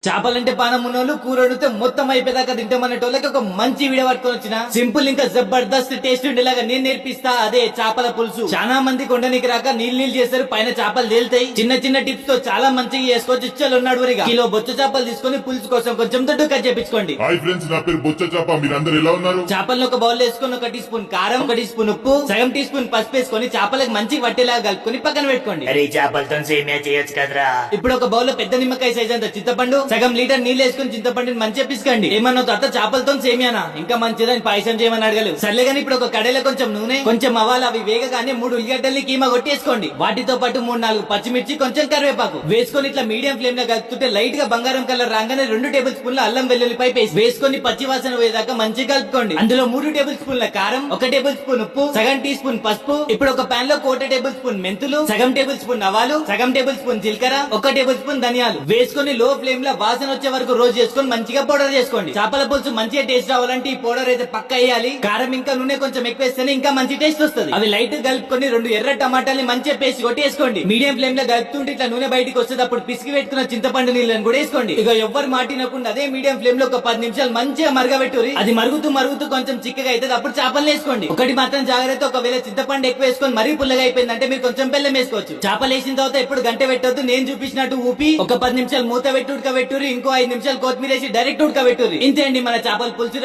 చేపలంటే పానం ఉన్నోళ్ళు కూర వండితే మొత్తం అయిపోయేదాకా తింటామనేటోళ్ళకి ఒక మంచి వీడియో పట్టుకొని వచ్చిన సింపుల్ ఇంకా జబర్దస్త్ టేస్ట్ ఉండేలాగా నేను నేర్పిస్తా. అదే చేపల పులుసు. చాలా మంది కొండనికి రాక నీళ్ళు చేస్తారు, పైన చేపలు తేలుతాయి. చిన్న చిన్న టిప్స్ తో చాలా మంచిగా చేసుకోవచ్చు. ఇచ్చలు ఉన్నాడు కిలో బొచ్చ చేపలు తీసుకొని పులుసు కోసం కొంచెం దొడ్డు కట్ చేపించుకోండి. హాయ్ ఫ్రెండ్స్, నా పేరు బొచ్చ చేప. మీరందరూ ఎలా ఉన్నారు? చేపలను ఒక బౌల్ వేసుకొని 1 టీ స్పూన్ కారం, 1 టీ స్పూన్ ఉప్పు, సగం టీ స్పూన్ పసుపు వేసుకొని చేపలకు మంచి వట్టేలాగా కలుపుకొని పక్కన పెట్టుకోండి. అరే చేపలతో సేమియా చేయొచ్చు కదరా. ఇప్పుడు ఒక బౌల్ లో పెద్ద నిమ్మకాయ సైజ్ అంత చింతపండు, సగం లీటర్ నీళ్ళు వేసుకుని చింతపండుని మంచిగా పిసుకండి. ఏమన్నా తర్వాత చేపలతో సేమియానా ఇంకా మంచిదని పాయసం చేయమని అడగలేదు. సర్లే గానీ ఇప్పుడు ఒక కడాయిలో కొంచెం నూనె, కొంచెం అవ్వాలి. అవి వేగగానే 3 ఉల్లిగడ్డల్ని కీమా కొట్టేసుకోండి. వాటితో పాటు 3-4 పచ్చిమిర్చి, కొంచెం కరివేపాకు వేసుకొని ఇట్లా మీడియం ఫ్లేమ్ లో కలుపుతుంటే లైట్ గా బంగారం కలర్ రాగానే 2 టేబుల్ స్పూన్ల అల్లం వెల్లుల్లిపాయ పేస్ట్ వేసుకొని పచ్చి వాసన పోయేదాకా మంచిగా కలుపుకోండి. అందులో 3 టేబుల్ స్పూన్ల కారం, 1 టేబుల్ స్పూన్ ఉప్పు, సగం టీ స్పూన్ పసుపు. ఇప్పుడు ఒక పాన్ లో 1/4 టేబుల్ స్పూన్ మెంతులు, సగం టేబుల్ స్పూన్ ఆవాలు, సగం టేబుల్ స్పూన్ జీలకర్ర, 1 టేబుల్ స్పూన్ ధనియాలు వేసుకొని లో ఫ్లేమ్ లో వాసన వచ్చే వరకు రోస్ట్ చేసుకొని మంచిగా పౌడర్ చేసుకోండి. చేపల పులుసు మంచిగా టేస్ట్ రావాలంటే ఈ పౌడర్ అయితే పక్క వేయాలి. కారం ఇంకా నూనె కొంచెం ఎక్కువ వేస్తేనే ఇంకా మంచి టేస్ట్ వస్తుంది. అవి లైట్ కలుపుకొని 2 ఎర్ర టమాటాలని మంచిగా పేస్ట్ కొట్టేసుకోండి. మీడియం ఫ్లేమ్ లో కలుపుతుంటే ఇట్లా నూనె బయటికి వస్తుంది. అప్పుడు పిసికి పెట్టుకున్న చింతపండు నీళ్ళని కూడా వేసుకోండి. ఇక ఎవ్వరు మాటినకుండా అదే మీడియం ఫ్లేమ్ లో ఒక 10 నిమిషాలు మంచిగా మరగబెట్టురి. అది మరుగుతూ మరుగుతూ కొంచెం చిక్కగా అయితే అప్పుడు చేపలు వేసుకోండి. ఒకటి మాత్రం జాగ్రత్త, ఒకవేళ చింతపండు ఎక్కువ వేసుకొని మరీ పుల్లగా అయిపోయిందంటే మీరు కొంచెం బెల్లం వేసుకోవచ్చు. చేపలు వేసిన తర్వాత ఎప్పుడు గంట పెట్టొద్దు. నేను చూపించినట్టు ఊపి ఒక 10 నిమిషాలు మూత పెట్టి ఉడకబెట్టురి. ఇంకో 5 నిమిషాలు కొత్తిమీర వేసి డైరెక్ట్ ఉడకబెట్టురి. ఇంతే అండి, మన చేపల పులుసు.